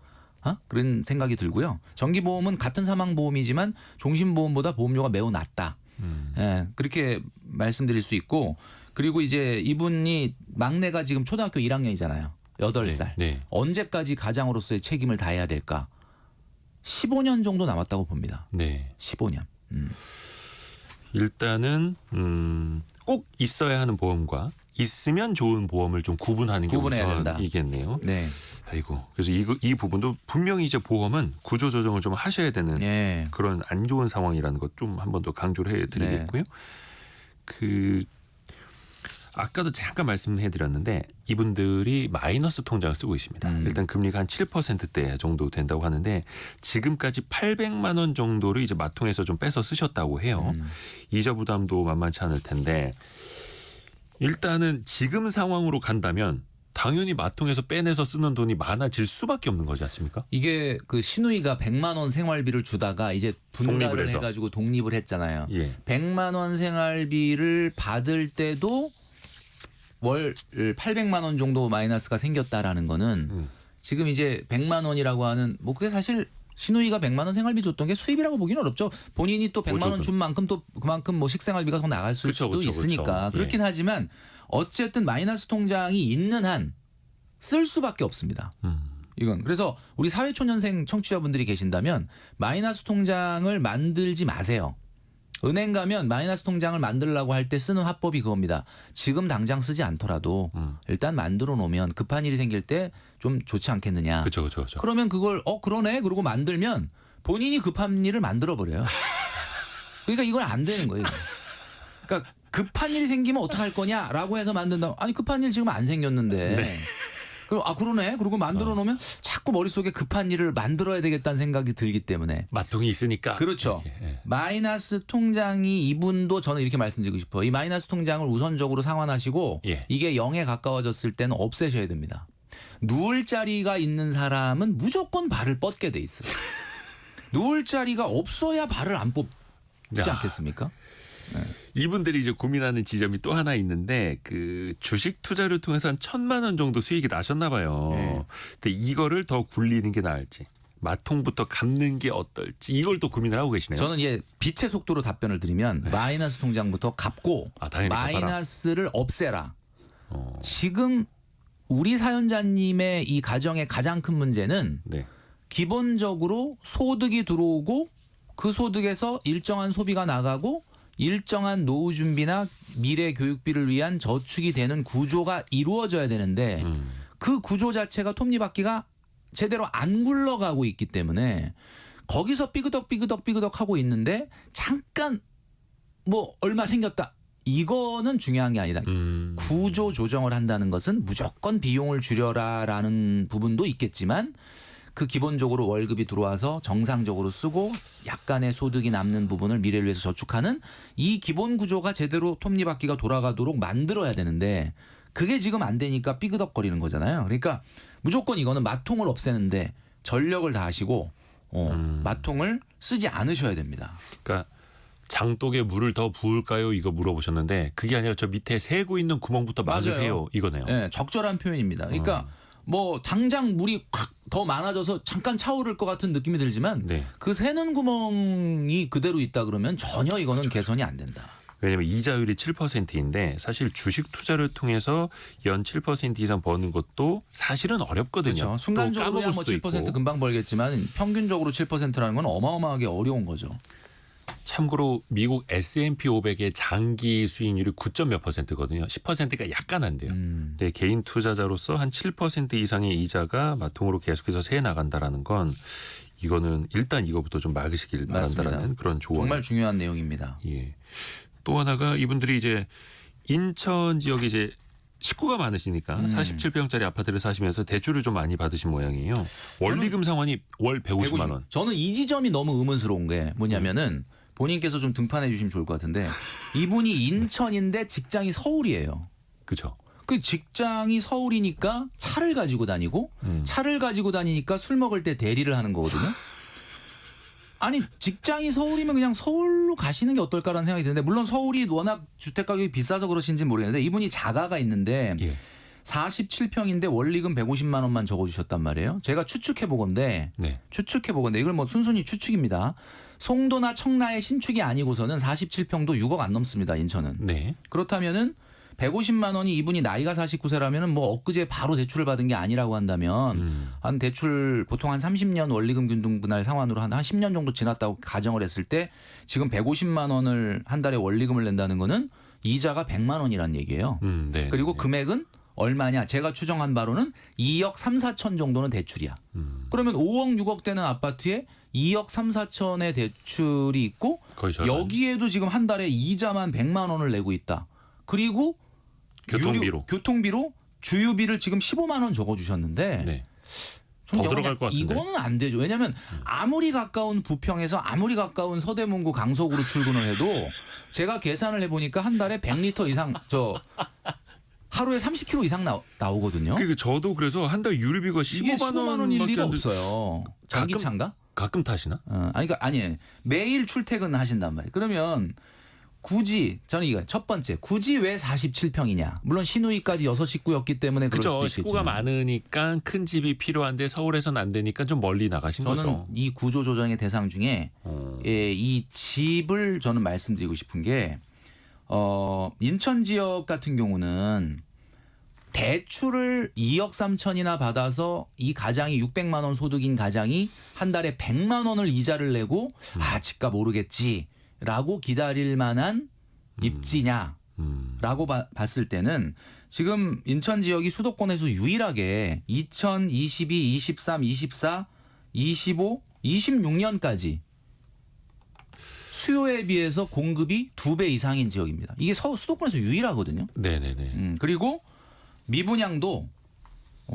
그런 생각이 들고요. 정기보험은 같은 사망보험이지만 종신보험보다 보험료가 매우 낮다. 예, 그렇게 말씀드릴 수 있고 그리고 이제 이분이 막내가 지금 초등학교 1학년이잖아요. 8살. 네. 언제까지 가장으로서의 책임을 다해야 될까? 15년 정도 남았다고 봅니다. 네. 15년. 일단은 꼭 있어야 하는 보험과 있으면 좋은 보험을 좀 구분하는 게 구분해야 된다. 우선이겠네요. 네. 아이고. 그래서 이 부분도 분명히 이제 보험은 구조 조정을 좀 하셔야 되는 예. 그런 안 좋은 상황이라는 것 좀 한 번 더 강조를 해드리겠고요. 그 아까도 잠깐 말씀해드렸는데 이분들이 마이너스 통장을 쓰고 있습니다. 일단 금리가 한 7%대 정도 된다고 하는데 지금까지 800만 원 정도를 이제 마통에서 좀 빼서 쓰셨다고 해요. 이자 부담도 만만치 않을 텐데 일단은 지금 상황으로 간다면 당연히 마통에서 빼내서 쓰는 돈이 많아질 수밖에 없는 거지 않습니까? 이게 그 신우이가 100만 원 생활비를 주다가 이제 분담을 독립을 해서. 해가지고 독립을 했잖아요. 예. 100만 원 생활비를 받을 때도 월 800만 원 정도 마이너스가 생겼다라는 거는 지금 이제 100만 원이라고 하는 뭐 그게 사실 신우이가 100만 원 생활비 줬던 게 수입이라고 보기는 어렵죠. 본인이 또 100만 원 준 만큼 또 그만큼 뭐 식생활비가 더 나갈 수도 있으니까. 그렇긴 예. 하지만 어쨌든 마이너스 통장이 있는 한 쓸 수밖에 없습니다. 이건 그래서 우리 사회초년생 청취자분들이 계신다면 마이너스 통장을 만들지 마세요. 은행 가면 마이너스 통장을 만들려고 할 때 쓰는 화법이 그겁니다. 지금 당장 쓰지 않더라도 일단 만들어 놓으면 급한 일이 생길 때 좀 좋지 않겠느냐. 그렇죠. 그러면 그걸 그러네 그러고 만들면 본인이 급한 일을 만들어 버려요. 그러니까 이건 안 되는 거예요. 그러니까 급한 일이 생기면 어떡할 거냐라고 해서 만든다. 아니 급한 일 지금 안 생겼는데. 네. 그럼 그러네. 그리고 만들어 놓으면 자꾸 머릿속에 급한 일을 만들어야 되겠다는 생각이 들기 때문에. 마통이 있으니까. 그렇죠. 이렇게, 예. 마이너스 통장이 이분도 저는 이렇게 말씀드리고 싶어요. 이 마이너스 통장을 우선적으로 상환하시고 예. 이게 0에 가까워졌을 때는 없애셔야 됩니다. 누울 자리가 있는 사람은 무조건 발을 뻗게 돼 있어요. 누울 자리가 없어야 발을 안 뽑지 야. 않겠습니까? 이분들이 이제 고민하는 지점이 또 하나 있는데 그 주식 투자를 통해서 한 1,000만 원 정도 수익이 나셨나 봐요. 네. 근데 이거를 더 굴리는 게 나을지 마통부터 갚는 게 어떨지 이걸 또 고민을 하고 계시네요. 저는 빛의 속도로 답변을 드리면 마이너스 통장부터 갚고 당연히 갚아라. 마이너스를 없애라. 어. 지금 우리 사연자님의 이 가정의 가장 큰 문제는 네. 기본적으로 소득이 들어오고 그 소득에서 일정한 소비가 나가고 일정한 노후 준비나 미래 교육비를 위한 저축이 되는 구조가 이루어져야 되는데 그 구조 자체가 톱니바퀴가 제대로 안 굴러가고 있기 때문에 거기서 삐그덕 하고 있는데 잠깐 뭐 얼마 생겼다. 이거는 중요한 게 아니다. 구조 조정을 한다는 것은 무조건 비용을 줄여라라는 부분도 있겠지만 그 기본적으로 월급이 들어와서 정상적으로 쓰고 약간의 소득이 남는 부분을 미래를 위해서 저축하는 이 기본 구조가 제대로 톱니바퀴가 돌아가도록 만들어야 되는데 그게 지금 안 되니까 삐그덕거리는 거잖아요. 그러니까 무조건 이거는 마통을 없애는데 전력을 다하시고 마통을 쓰지 않으셔야 됩니다. 그러니까 장독에 물을 더 부을까요? 이거 물어보셨는데 그게 아니라 저 밑에 새고 있는 구멍부터 막으세요. 맞아요. 이거네요. 네, 적절한 표현입니다. 그러니까 뭐 당장 물이 확 더 많아져서 잠깐 차오를 것 같은 느낌이 들지만 네. 그 새는 구멍이 그대로 있다 그러면 전혀 이거는 개선이 안 된다. 왜냐하면 이자율이 7%인데 사실 주식 투자를 통해서 연 7% 이상 버는 것도 사실은 어렵거든요. 그렇죠. 순간적으로야 또 뭐 까먹을 수도 7% 있고. 금방 벌겠지만 평균적으로 7%라는 건 어마어마하게 어려운 거죠. 참고로 미국 S&P 500의 장기 수익률이 9. 몇 %거든요. 10%가 약간 안 돼요. 근데 개인 투자자로서 한 7% 이상의 이자가 마통으로 계속해서 새 나간다라는 건 이거는 일단 이거부터 좀 막으시길 바란다라는 맞습니다. 그런 조언. 정말 중요한 내용입니다. 예. 또 하나가 이분들이 이제 인천 지역에 이제 식구가 많으시니까 47평짜리 아파트를 사시면서 대출을 좀 많이 받으신 모양이에요. 원리금 상환이 월 150만 원. 저는 이 지점이 너무 의문스러운 게 뭐냐면은 본인께서 좀 등판해 주시면 좋을 것 같은데 이분이 인천인데 직장이 서울이에요. 그렇죠. 그 직장이 서울이니까 차를 가지고 다니고 차를 가지고 다니니까 술 먹을 때 대리를 하는 거거든요. 아니 직장이 서울이면 그냥 서울로 가시는 게 어떨까라는 생각이 드는데 물론 서울이 워낙 주택 가격이 비싸서 그러신지 모르겠는데 이분이 자가가 있는데 예. 47평인데 원리금 150만 원만 적어주셨단 말이에요. 제가 추측해 보건데 네. 이걸 뭐 순순히 추측입니다. 송도나 청라의 신축이 아니고서는 47평도 6억 안 넘습니다. 인천은. 네. 그렇다면은 150만 원이 이분이 나이가 49세라면은 뭐 엊그제 바로 대출을 받은 게 아니라고 한다면 한 대출 보통 한 30년 원리금 균등분할 상환으로 한 10년 정도 지났다고 가정을 했을 때 지금 150만 원을 한 달에 원리금을 낸다는 거는 이자가 100만 원이란 얘기예요. 네. 그리고 금액은 얼마냐? 제가 추정한 바로는 2억 3, 4천 정도는 대출이야. 그러면 5억 6억 되는 아파트에 2억 3, 4천의 대출이 있고 거의 절반. 여기에도 지금 한 달에 이자만 100만 원을 내고 있다. 그리고 교통비로 주유비를 지금 15만 원 적어주셨는데 네. 좀 더 들어갈 것 같은데. 이거는 안 되죠. 왜냐하면 아무리 가까운 부평에서 아무리 가까운 서대문구 강서구로 출근을 해도 제가 계산을 해보니까 한 달에 100리터 이상 하루에 30km 이상 나오거든요. 그러니까 저도 그래서 한 달 유류비가 이게 15만 원일 원밖에 리가 안 없어요. 장기차인가? 가끔 타시나? 아니 매일 출퇴근 하신단 말이에요. 그러면 굳이 저는 이거 첫 번째 굳이 왜 47평이냐. 물론 신우이까지 6식구였기 때문에 그럴 그렇죠. 수도 식구가 있겠지만 많으니까 큰 집이 필요한데 서울에서는 안 되니까 좀 멀리 나가신 저는 거죠. 이 구조 조정의 대상 중에 이 집을 저는 말씀드리고 싶은 게 인천 지역 같은 경우는 대출을 2억 3천이나 받아서 이 가장이 600만 원 소득인 가장이 한 달에 100만 원을 이자를 내고 집값 오르겠지라고 기다릴 만한 입지냐라고 봤을 때는 지금 인천 지역이 수도권에서 유일하게 2022, 23, 24, 25, 26년까지 수요에 비해서 공급이 2배 이상인 지역입니다. 이게 수도권에서 유일하거든요. 네네네. 그리고 미분양도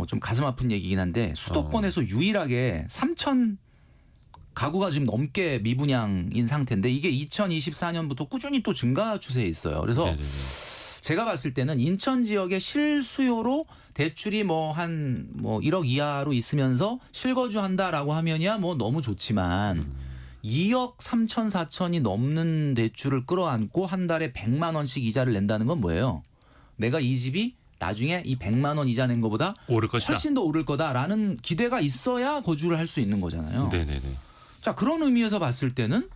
좀 가슴 아픈 얘기긴 한데 수도권에서 유일하게 3천 가구가 지금 넘게 미분양인 상태인데 이게 2024년부터 꾸준히 또 증가 추세에 있어요. 그래서 네네네. 제가 봤을 때는 인천 지역의 실수요로 대출이 한 1억 이하로 있으면서 실거주한다라고 하면야 뭐 너무 좋지만 2억 3천 4천이 넘는 대출을 끌어안고 한 달에 100만 원씩 이자를 낸다는 건 뭐예요? 내가 이 집이 나중에 이 100만 원 이자 낸 것보다 오를 것이다. 훨씬 더 오를 거다라는 기대가 있어야 거주를 할 수 있는 거잖아요. 네네네. 자, 그런 의미에서 봤을 때는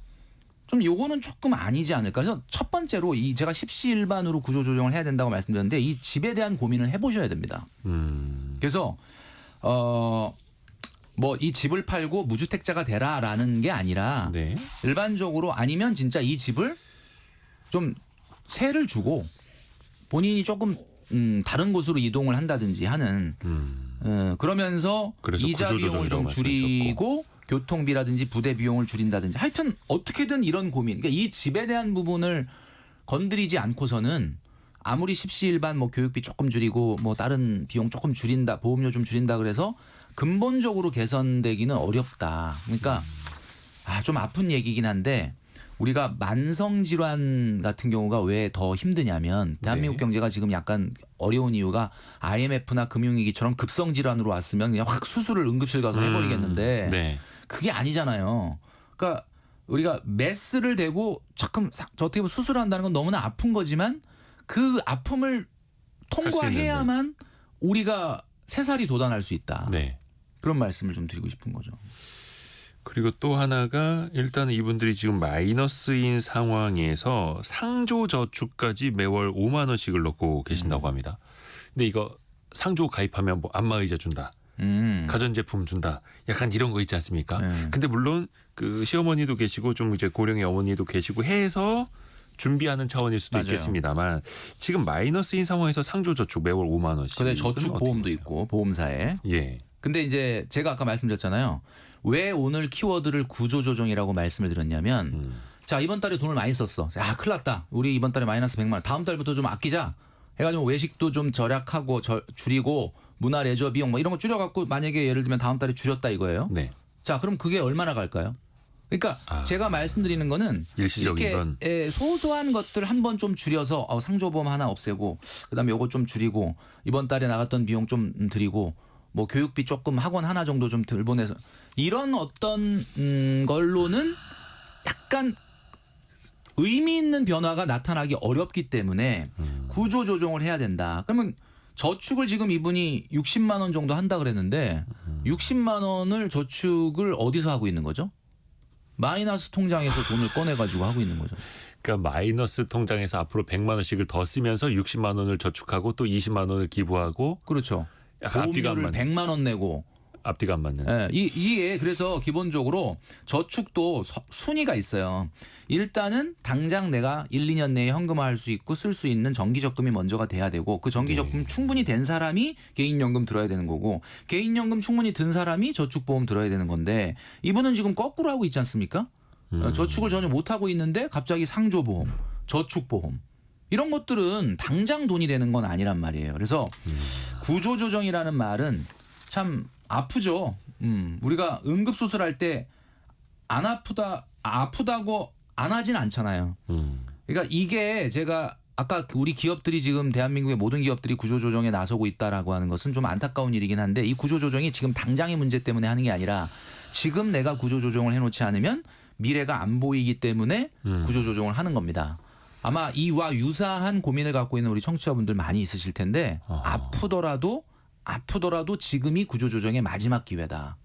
좀 요거는 조금 아니지 않을까. 그래서 첫 번째로 제가 십시일반으로 구조 조정을 해야 된다고 말씀드렸는데 이 집에 대한 고민을 해보셔야 됩니다. 그래서 이 집을 팔고 무주택자가 되라라는 게 아니라 네. 일반적으로 아니면 진짜 이 집을 좀 세를 주고 본인이 조금 다른 곳으로 이동을 한다든지 하는 그러면서 그래서 이자 비용을 좀 구조조정이라고 줄이고 교통비라든지 부대 비용을 줄인다든지 하여튼 어떻게든 이런 고민. 그러니까 이 집에 대한 부분을 건드리지 않고서는 아무리 십시일반 교육비 조금 줄이고 다른 비용 조금 줄인다, 보험료 좀 줄인다 그래서 근본적으로 개선되기는 어렵다. 그러니까 좀 아픈 얘기긴 한데 우리가 만성 질환 같은 경우가 왜 더 힘드냐면 대한민국 네. 경제가 지금 약간 어려운 이유가 IMF나 금융위기처럼 급성 질환으로 왔으면 그냥 확 수술을 응급실 가서 해버리겠는데 네. 그게 아니잖아요. 그러니까 우리가 메스를 대고 잠깐 어떻게 보면 수술을 한다는 건 너무나 아픈 거지만 그 아픔을 통과해야만 우리가 새살이 돋아날 수 있다. 네. 그런 말씀을 좀 드리고 싶은 거죠. 그리고 또 하나가 일단 이분들이 지금 마이너스인 상황에서 상조저축까지 매월 5만 원씩을 넣고 계신다고 합니다. 근데 이거 상조 가입하면 안마의자 준다. 가전제품 준다. 약간 이런 거 있지 않습니까? 근데 물론 그 시어머니도 계시고 좀 이제 고령의 어머니도 계시고 해서 준비하는 차원일 수도 맞아요. 있겠습니다만 지금 마이너스인 상황에서 상조저축 매월 5만 원씩. 근데 저축 보험도 있고 보험사에. 예. 근데 이제 제가 아까 말씀드렸잖아요. 왜 오늘 키워드를 구조조정이라고 말씀을 드렸냐면 자 이번 달에 돈을 많이 썼어. 큰일 났다. 우리 이번 달에 마이너스 100만 원. 다음 달부터 좀 아끼자. 해가지고 외식도 좀 절약하고 줄이고 문화 레저 비용 이런 거 줄여갖고 만약에 예를 들면 다음 달에 줄였다 이거예요. 네. 자 그럼 그게 얼마나 갈까요? 그러니까 제가 말씀드리는 거는 일시적인 이렇게 건. 소소한 것들 한번 좀 줄여서 상조보험 하나 없애고 그다음에 요거 좀 줄이고 이번 달에 나갔던 비용 좀 드리고 교육비 조금 학원 하나 정도 좀 덜 보내서 이런 어떤 걸로는 약간 의미 있는 변화가 나타나기 어렵기 때문에 구조 조정을 해야 된다. 그러면 저축을 지금 이분이 60만 원 정도 한다 그랬는데 60만 원을 저축을 어디서 하고 있는 거죠? 마이너스 통장에서 돈을 꺼내가지고 하고 있는 거죠. 그러니까 마이너스 통장에서 앞으로 100만 원씩을 더 쓰면서 60만 원을 저축하고 또 20만 원을 기부하고 그렇죠. 약간 앞뒤가 안 보험료를 맞는. 100만 원 내고 앞뒤가 안 맞는. 이게 그래서 기본적으로 저축도 순위가 있어요. 일단은 당장 내가 1, 2년 내에 현금화할 수 있고 쓸 수 있는 정기적금이 먼저가 돼야 되고 그 정기적금 충분히 된 사람이 개인연금 들어야 되는 거고 개인연금 충분히 든 사람이 저축보험 들어야 되는 건데 이분은 지금 거꾸로 하고 있지 않습니까? 저축을 전혀 못하고 있는데 갑자기 상조보험, 저축보험 이런 것들은 당장 돈이 되는 건 아니란 말이에요. 그래서 구조조정이라는 말은 참 아프죠. 우리가 응급수술할 때 안 아프다고 안 하진 않잖아요. 그러니까 이게 제가 아까 우리 기업들이 지금 대한민국의 모든 기업들이 구조조정에 나서고 있다라고 하는 것은 좀 안타까운 일이긴 한데 이 구조조정이 지금 당장의 문제 때문에 하는 게 아니라 지금 내가 구조조정을 해놓지 않으면 미래가 안 보이기 때문에 구조조정을 하는 겁니다. 아마 이와 유사한 고민을 갖고 있는 우리 청취자분들 많이 있으실 텐데 아프더라도 지금이 구조조정의 마지막 기회다.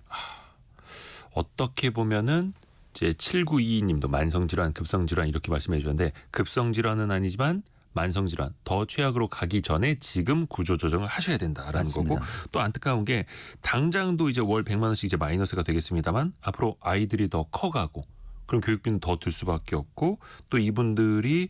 어떻게 보면은 이제 7922님도 만성질환, 급성질환 이렇게 말씀해 주셨는데 급성질환은 아니지만 만성질환 더 최악으로 가기 전에 지금 구조조정을 하셔야 된다라는 맞습니다. 거고 또 안타까운 게 당장도 이제 월 100만 원씩 이제 마이너스가 되겠습니다만 앞으로 아이들이 더 커가고 그럼 교육비는 더 들 수밖에 없고 또 이분들이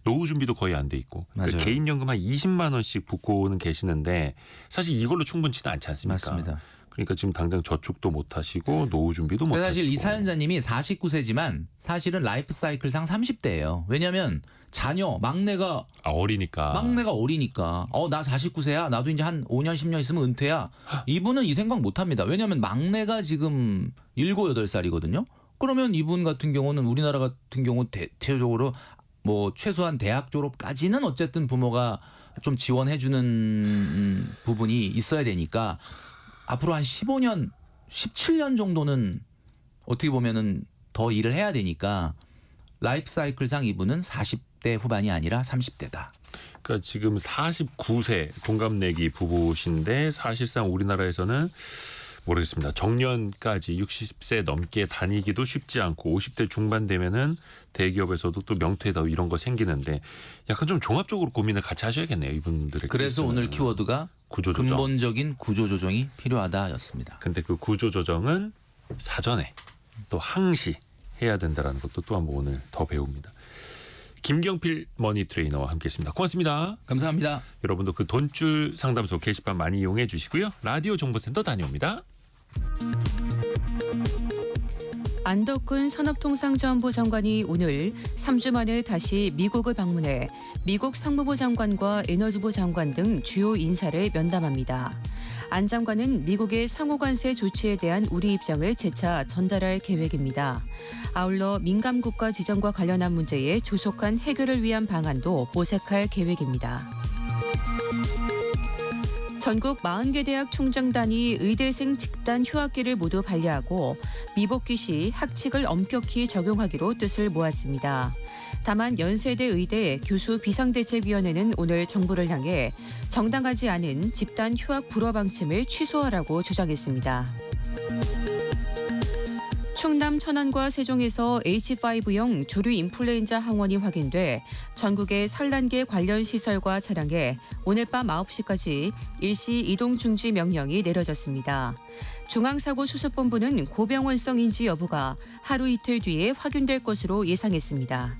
노후 준비도 거의 안 돼 있고 그러니까 맞아요. 개인연금 한 20만 원씩 붓고는 계시는데 사실 이걸로 충분치는 않지 않습니까? 맞습니다. 그러니까 지금 당장 저축도 못 하시고 노후 준비도 못 하시고. 사실 이 사연자님이 49세지만 사실은 라이프 사이클상 30대예요. 왜냐하면 자녀 막내가 어리니까. 나 49세야. 나도 이제 한 5년 10년 있으면 은퇴야. 이분은 이 생각 못 합니다. 왜냐하면 막내가 지금 7, 8살이거든요. 그러면 이분 같은 경우는 우리나라 같은 경우 대체적으로 뭐 최소한 대학 졸업까지는 어쨌든 부모가 좀 지원해 주는 부분이 있어야 되니까 앞으로 한 15년, 17년 정도는 어떻게 보면은 더 일을 해야 되니까 라이프 사이클상 이분은 40대 후반이 아니라 30대다. 그러니까 지금 49세 동갑내기 부부신데 사실상 우리나라에서는 모르겠습니다. 정년까지 60세 넘게 다니기도 쉽지 않고 50대 중반 되면은 대기업에서도 또 명퇴다 이런 거 생기는데 약간 좀 종합적으로 고민을 같이 하셔야겠네요. 이분들의 그래서 오늘 키워드가 구조조정. 근본적인 구조조정이 필요하다였습니다. 근데 그 구조조정은 사전에 또 항시 해야 된다는 것도 또 한번 오늘 더 배웁니다. 김경필 머니 트레이너와 함께했습니다. 고맙습니다. 감사합니다. 여러분도 그 돈줄 상담소 게시판 많이 이용해 주시고요. 라디오 정보센터 다녀옵니다. 안덕훈 산업통상자원부 장관이 오늘 3주 만에 다시 미국을 방문해 미국 상무부 장관과 에너지부 장관 등 주요 인사를 면담합니다. 안 장관은 미국의 상호관세 조치에 대한 우리 입장을 재차 전달할 계획입니다. 아울러 민감국가 지정과 관련한 문제의 조속한 해결을 위한 방안도 모색할 계획입니다. 전국 40개 대학 총장단이 의대생 집단 휴학기를 모두 반려하고 미복귀 시 학칙을 엄격히 적용하기로 뜻을 모았습니다. 다만 연세대 의대 교수 비상대책위원회는 오늘 정부를 향해 정당하지 않은 집단 휴학 불허 방침을 취소하라고 주장했습니다. 충남 천안과 세종에서 H5형 조류 인플루엔자 항원이 확인돼 전국의 산란계 관련 시설과 차량에 오늘 밤 9시까지 일시 이동 중지 명령이 내려졌습니다. 중앙사고수습본부는 고병원성인지 여부가 하루 이틀 뒤에 확인될 것으로 예상했습니다.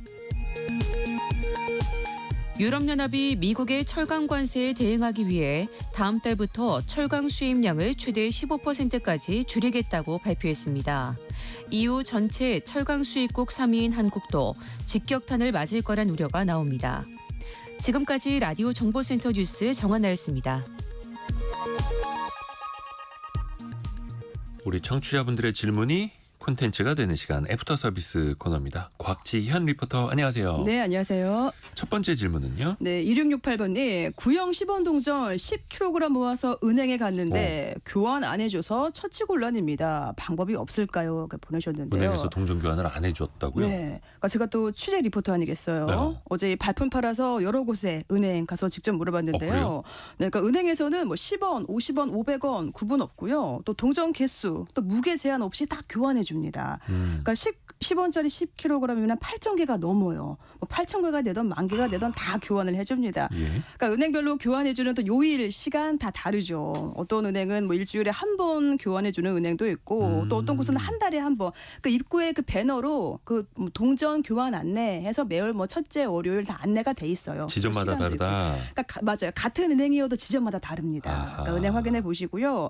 유럽연합이 미국의 철강 관세에 대응하기 위해 다음 달부터 철강 수입량을 최대 15%까지 줄이겠다고 발표했습니다. EU 전체 철강 수입국 3위인 한국도 직격탄을 맞을 거란 우려가 나옵니다. 지금까지 라디오 정보센터 뉴스 정한나였습니다. 우리 청취자분들의 질문이 콘텐츠가 되는 시간 애프터 서비스 코너입니다. 곽지현 리포터 안녕하세요. 네, 안녕하세요. 첫 번째 질문은요. 네, 2668번님. 구형 10원 동전 10kg 모아서 은행에 갔는데 교환 안 해줘서 처치곤란입니다. 방법이 없을까요? 보내셨는데요. 은행에서 동전 교환을 안 해줬다고요? 네, 그러니까 제가 또 취재 리포터 아니겠어요. 네. 어제 발품 팔아서 여러 곳에 은행 가서 직접 물어봤는데요. 그래요? 네, 그러니까 은행에서는 뭐 10원, 50원, 500원 구분 없고요. 또 동전 개수, 또 무게 제한 없이 다 교환해 줍니다. 그러니까 10원짜리 10kg이면 8,000개가 넘어요. 뭐 8,000개가 되던 10,000개가 되던 다 교환을 해줍니다. 예. 그러니까 은행별로 교환해주는 또 요일, 시간 다 다르죠. 어떤 은행은 뭐 일주일에 한 번 교환해주는 은행도 있고 또 어떤 곳은 한 달에 한 번. 그 입구에 그 배너로 그 동전 교환 안내해서 매월 뭐 첫째, 월요일 다 안내가 돼 있어요. 지점마다 시간도 있고. 다르다. 그러니까 맞아요. 같은 은행이어도 지점마다 다릅니다. 아하. 그러니까 은행 확인해 보시고요.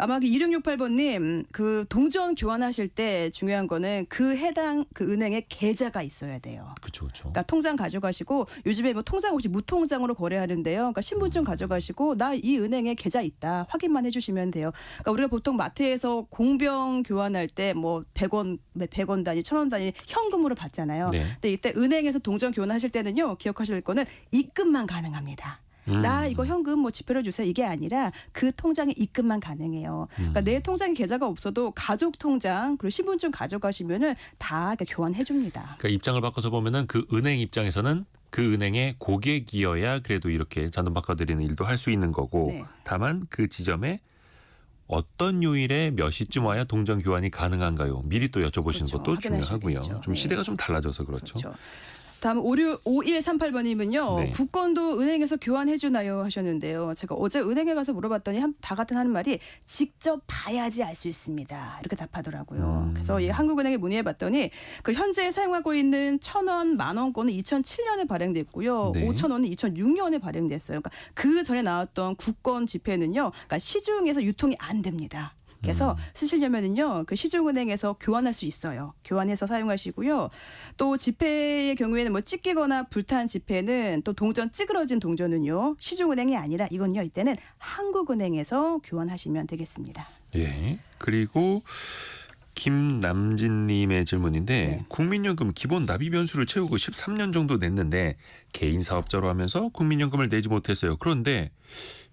아마 그 2668번님 그 동전 교환하실 때 중요한 거는 그 해당 그 은행에 계좌가 있어야 돼요. 그렇죠, 그렇죠. 그러니까 통장 가져가시고 요즘에 뭐 통장 없이 무통장으로 거래하는데요. 그러니까 신분증 가져가시고 나 이 은행에 계좌 있다 확인만 해주시면 돼요. 그러니까 우리가 보통 마트에서 공병 교환할 때 뭐 100원 단위, 1,000원 단위 현금으로 받잖아요. 네. 근데 이때 은행에서 동전 교환하실 때는요 기억하실 거는 입금만 가능합니다. 나 이거 현금 뭐 지폐로 주세요 이게 아니라 그 통장에 입금만 가능해요. 그러니까 내 통장에 계좌가 없어도 가족 통장 그리고 신분증 가져가시면은 다 이렇게 교환해 줍니다. 그러니까 입장을 바꿔서 보면은 그 은행 입장에서는 그 은행의 고객이어야 그래도 이렇게 잔돈 바꿔드리는 일도 할 수 있는 거고 네. 다만 그 지점에 어떤 요일에 몇 시쯤 와야 동전 교환이 가능한가요? 미리 또 여쭤보시는 그렇죠. 것도 확인하셔야겠죠. 중요하고요. 좀 네. 시대가 좀 달라져서 그렇죠. 그렇죠. 다음 5138번님은요. 네. 국권도 은행에서 교환해 주나요 하셨는데요. 제가 어제 은행에 가서 물어봤더니 다 같은 하는 말이 직접 봐야지 알 수 있습니다. 이렇게 답하더라고요. 그래서 이 한국은행에 문의해 봤더니 그 현재 사용하고 있는 1,000원, 만원권은 2007년에 발행됐고요. 네. 5,000원은 2006년에 발행됐어요. 그러니까 그 전에 나왔던 국권 지폐는요. 그러니까 시중에서 유통이 안 됩니다. 그래서 쓰시려면은요 그 시중은행에서 교환할 수 있어요. 교환해서 사용하시고요. 또 지폐의 경우에는 뭐 찢기거나 불탄 지폐는 또 동전 찌그러진 동전은요 시중은행이 아니라 이건요 이때는 한국은행에서 교환하시면 되겠습니다. 예. 그리고 김남진님의 질문인데 네. 국민연금 기본 납입 연수를 채우고 13년 정도 냈는데 개인 사업자로 하면서 국민연금을 내지 못했어요. 그런데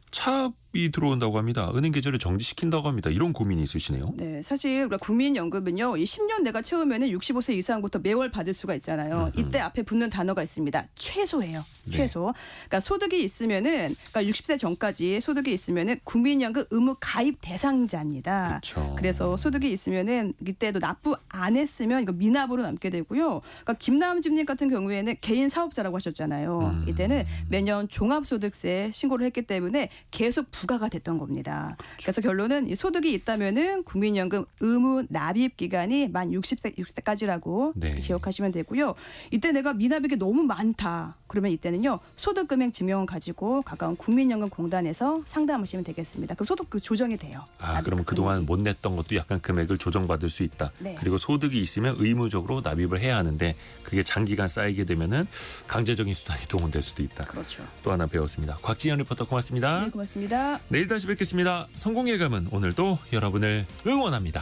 차압이 들어온다고 합니다. 은행 계좌를 정지시킨다고 합니다. 이런 고민이 있으시네요. 네, 사실 우리가 국민연금은요, 이 10년 내가 채우면은 65세 이상부터 매월 받을 수가 있잖아요. 이때 앞에 붙는 단어가 있습니다. 최소예요. 네. 최소. 그러니까 소득이 있으면은, 그러니까 60세 전까지 소득이 있으면은 국민연금 의무 가입 대상자입니다. 그렇죠. 그래서 소득이 있으면은 이때도 납부 안 했으면 이거 미납으로 남게 되고요. 그러니까 김남진님 같은 경우에는 개인 사업자라고 하셨잖아요. 이때는 매년 종합소득세 신고를 했기 때문에 계속 부과가 됐던 겁니다. 그래서 결론은 이 소득이 있다면은 국민연금 의무 납입 기간이 만 60세까지라고 네. 기억하시면 되고요. 이때 내가 미납액이 너무 많다. 그러면 이때는요 소득금액 증명을 가지고 가까운 국민연금공단에서 상담하시면 되겠습니다. 그 소득 그 조정이 돼요. 아, 납입 그럼 그동안 금액이. 못 냈던 것도 약간 금액을 조정받을 수 있다. 네. 그리고 소득이 있으면 의무적으로 납입을 해야 하는데 그게 장기간 쌓이게 되면은 강제적인 수단이 동원될 수도 있다. 그렇죠. 또 하나 배웠습니다. 곽지연 리포터 고맙습니다. 네, 고맙습니다. 내일 다시 뵙겠습니다. 성공예감은 오늘도 여러분을 응원합니다.